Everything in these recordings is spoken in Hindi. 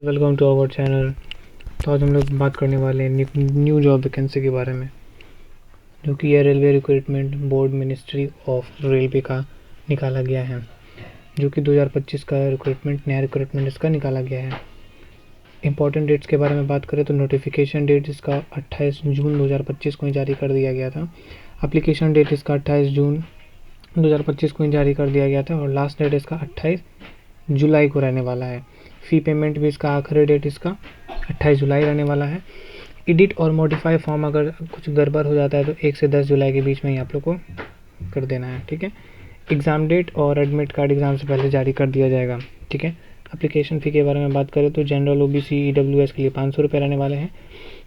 Welcome to our channel. तो आज हम लोग बात करने वाले हैं न्यू जॉब वैकेंसी के बारे में, जो कि यह railway recruitment board ministry of railway का निकाला गया है, जो कि 2025 का नया रिक्रूटमेंट इसका निकाला गया है। इंपॉर्टेंट डेट्स के बारे में बात करें तो नोटिफिकेशन डेट इसका 28 जून 2025 को ही जारी कर दिया गया था। एप्लीकेशन डेट इसका 28 जून 2025 को ही जारी कर दिया गया था और लास्ट डेट इसका 28 जुलाई को रहने वाला है। फ़ी पेमेंट भी इसका आखिरी डेट इसका 28 जुलाई रहने वाला है। एडिट और मॉडिफाई फॉर्म अगर कुछ गड़बड़ हो जाता है तो 1 से 10 जुलाई के बीच में ही आप लोग को कर देना है, ठीक है। एग्ज़ाम डेट और एडमिट कार्ड एग्ज़ाम से पहले जारी कर दिया जाएगा, ठीक है। एप्लीकेशन फ़ी के बारे में बात करें तो जनरल OBC EWS के लिए 500 रुपये रहने वाले हैं।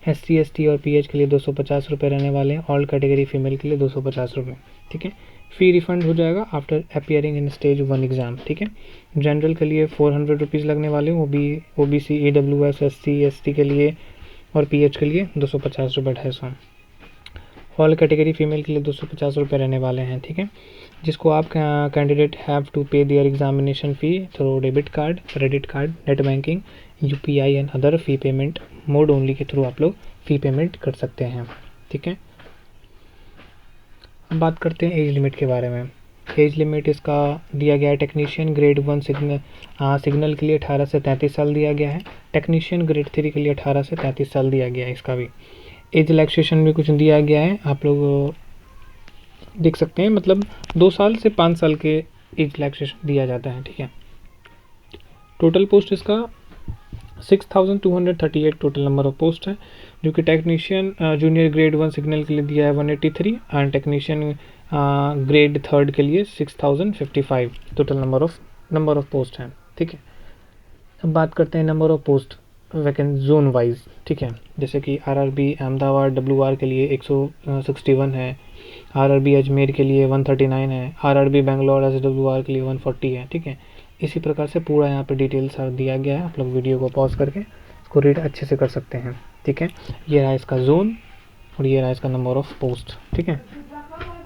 SC ST और PH के लिए 250 रुपये रहने वाले हैं। ऑल कैटेगरी फीमेल के लिए 250 रुपये, ठीक है। फ़ी रिफंड हो जाएगा after appearing in stage 1 exam, ठीक है। जनरल के लिए 400 रुपीज़ लगने वाले हैं। OBC EWS SC ST के लिए और PH के लिए 250 रुपये 250। ऑल कैटेगरी फीमेल के लिए 250 रुपये रहने वाले हैं, ठीक है। जिसको आप candidate have to pay their examination fee through debit card, credit card, net banking, UPI and other fee payment mode only के थ्रू आप लोग फ़ी पेमेंट कर सकते हैं, ठीक है। अब बात करते हैं एज लिमिट के बारे में। एज लिमिट इसका दिया गया है टेक्नीशियन ग्रेड 1 सिग्नल के लिए 18 से 33 साल दिया गया है। टेक्नीशियन ग्रेड 3 के लिए 18 से 33 साल दिया गया है। इसका भी एज रिलैक्सेशन भी कुछ दिया गया है, आप लोग देख सकते हैं। मतलब 2 साल से 5 साल के एज रिलैक्सेशन दिया जाता है, ठीक है। टोटल पोस्ट इसका 6238 टोटल नंबर ऑफ पोस्ट है, जो कि टेक्नीशियन जूनियर ग्रेड 1 सिग्नल के लिए दिया है 183 एंड टेक्नीशियन ग्रेड 3 के लिए 6055 टोटल नंबर ऑफ पोस्ट हैं, ठीक है। अब बात करते हैं number of post vacant zone wise, ठीक है। जैसे कि RRB अहमदाबाद WR के लिए 161 है, RRB अजमेर के लिए 139 है, RRB बेंगलोर SWR के लिए 140 है, ठीक है। इसी प्रकार से पूरा यहाँ पे डिटेल्स दिया गया है। आप लोग वीडियो को पॉज करके इसको रीड अच्छे से कर सकते हैं, ठीक है। ये रहा इसका जोन और ये रहा इसका नंबर ऑफ पोस्ट, ठीक है।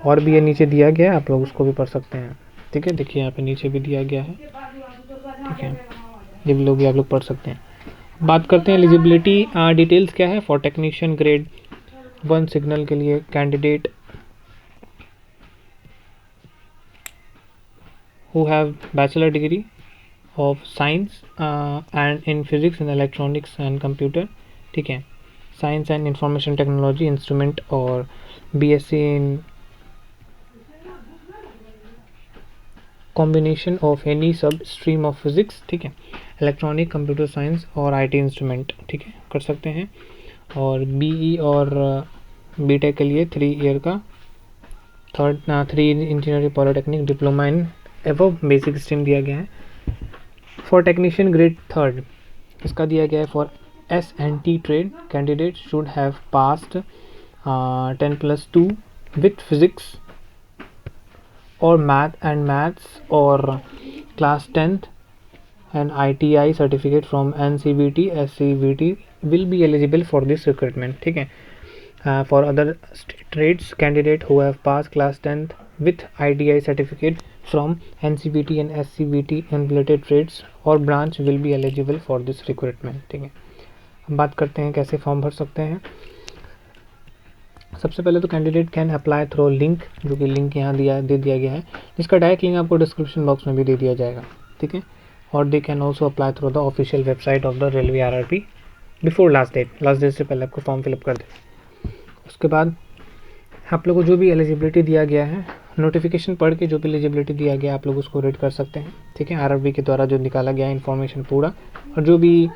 और भी ये नीचे दिया गया है, आप लोग उसको भी पढ़ सकते हैं, ठीक है। देखिए यहाँ पे नीचे भी दिया गया है, ठीक है। ये भी आप लोग पढ़ सकते हैं। बात करते हैं एलिजिबिलिटी डिटेल्स क्या है फॉर टेक्नीशियन ग्रेड 1 सिग्नल के लिए। Candidate who have bachelor degree of science and in physics and electronics and computer, ठीक है। Science and information technology instrument और BSc in combination of any सब स्ट्रीम ऑफ फिजिक्स, ठीक है। इलेक्ट्रॉनिक कंप्यूटर साइंस और IT इंस्ट्रूमेंट, ठीक है, कर सकते हैं। और BE और BTech के लिए 3 ईयर का 3 इंजीनियरिंग पॉलिटेक्निक डिप्लोमा इन एवं बेसिक स्ट्रीम दिया गया है। फॉर टेक्नीशियन ग्रेड 3 इसका दिया गया है for S&T trade candidate should have passed 10+2 with physics और मैथ्स और class 10th and ITI certificate from NCVT SCVT will be eligible for this recruitment, ठीक है। For other trades candidate who have passed class 10th with ITI certificate from NCVT and SCVT and related trades or branch will be eligible for this recruitment, ठीक है। हम बात करते हैं कैसे फॉर्म भर सकते हैं। सबसे पहले तो candidate can apply through link, जो कि लिंक यहाँ दे दिया गया है, जिसका डायरेक्ट लिंक आपको डिस्क्रिप्शन बॉक्स में भी दे दिया जाएगा, ठीक है। और they can also apply through the official website of the railway RRB before last date से पहले आपको फॉर्म फिलअप कर दें। उसके बाद आप लोगों को जो भी एलिजिबिलिटी दिया गया है, नोटिफिकेशन पढ़ के जो भी एलिजिबिलिटी दिया गया आप लोग उसको रीड कर सकते हैं, ठीक है। RRB के द्वारा जो निकाला गया इन्फॉर्मेशन पूरा, और जो भी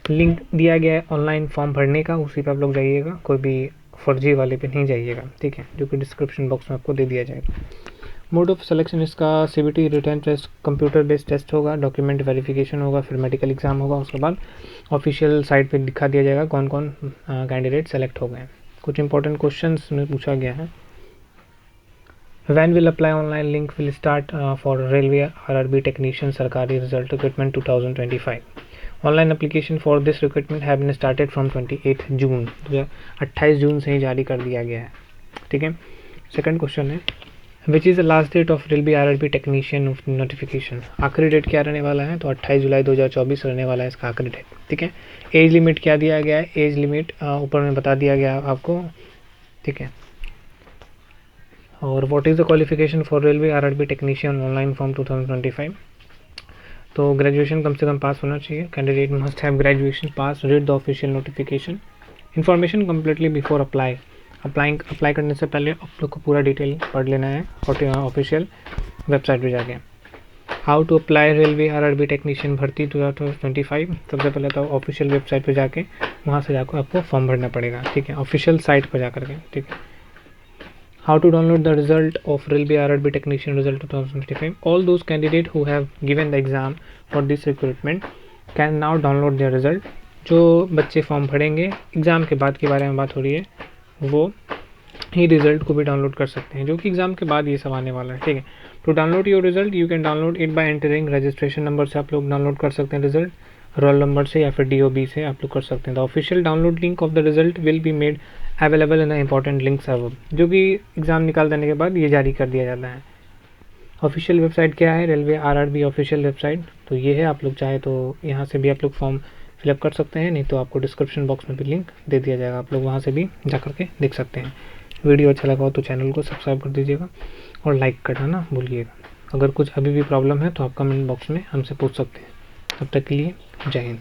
लिंक दिया गया है ऑनलाइन फॉर्म भरने का, उसी पर आप लोग जाइएगा, कोई भी फर्जी वाले पे नहीं जाइएगा, ठीक है, जो कि डिस्क्रिप्शन बॉक्स में आपको दे दिया जाएगा। मोड ऑफ सिलेक्शन इसका CBT written test computer based test होगा, डॉक्यूमेंट वेरिफिकेशन होगा, फिर मेडिकल एग्जाम होगा। उसके बाद ऑफिशियल साइट पे दिखा दिया जाएगा कौन कौन कैंडिडेट सेलेक्ट हो गए हैं। कुछ इंपॉर्टेंट क्वेश्चंस में पूछा गया है। When will apply online link will start for railway RRB technician सरकारी result recruitment 2025। Online application for this recruitment have been started from 28 June, 28 June से ही जारी कर दिया गया है, ठीक है। सेकंड क्वेश्चन है which is the last date of railway RRB technician notification. आखिरी डेट क्या रहने वाला है, तो 28 जुलाई 2024 रहने वाला है इसका आखिरी डेट। ठीक है, एज लिमिट क्या दिया गया है, एज लिमिट ऊपर में बता दिया गया आपको। ठीक है, और what is the qualification for railway RRB technician online form 2025। तो ग्रेजुएशन कम से कम पास होना चाहिए, candidate must have graduation pass, read the official notification, information completely before apply करने से पहले आप लोग को पूरा डिटेल पढ़ लेना है ऑफिशियल वेबसाइट पे जाके। How to apply railway RRB technician भर्ती 2025। सबसे पहले तो ऑफिशियल वेबसाइट पे जाके वहाँ से जाकर आपको फॉर्म भरना पड़ेगा। ठीक है, ऑफिशियल साइट पर जा करके। ठीक है, how to download the result of railway RRB technician result 2025। all those candidates who have given the exam for this recruitment can now download their result। जो बच्चे फॉर्म भरेंगे एग्ज़ाम के बाद के बारे में बात हो रही है, वो ही रिज़ल्ट को भी डाउनलोड कर सकते हैं, जो कि एग्ज़ाम के बाद ये सब आने वाला है। ठीक है, to download your result you can download it by entering registration number से आप लोग डाउनलोड कर सकते हैं रिजल्ट, रोल नंबर से या फिर DOB से आप लोग कर सकते हैं। The official download link of the result will be made available in the important links अब, जो कि एग्ज़ाम निकाल देने के बाद ये जारी कर दिया जाता है। ऑफिशियल वेबसाइट क्या है, रेलवे आरआरबी ऑफिशियल वेबसाइट, तो ये है। आप लोग चाहे तो यहाँ से भी आप लोग फॉर्म फिलअप कर सकते हैं, नहीं तो आपको डिस्क्रिप्शन बॉक्स में भी लिंक दे दिया जाएगा, आप लोग वहाँ से भी जा करके देख सकते हैं। वीडियो अच्छा लगा हो तो चैनल को सब्सक्राइब कर दीजिएगा और लाइक करना ना भूलिएगा। अगर कुछ अभी भी प्रॉब्लम है तो आप कमेंट बॉक्स में हमसे पूछ सकते हैं। तब तक के लिए जय हिंद।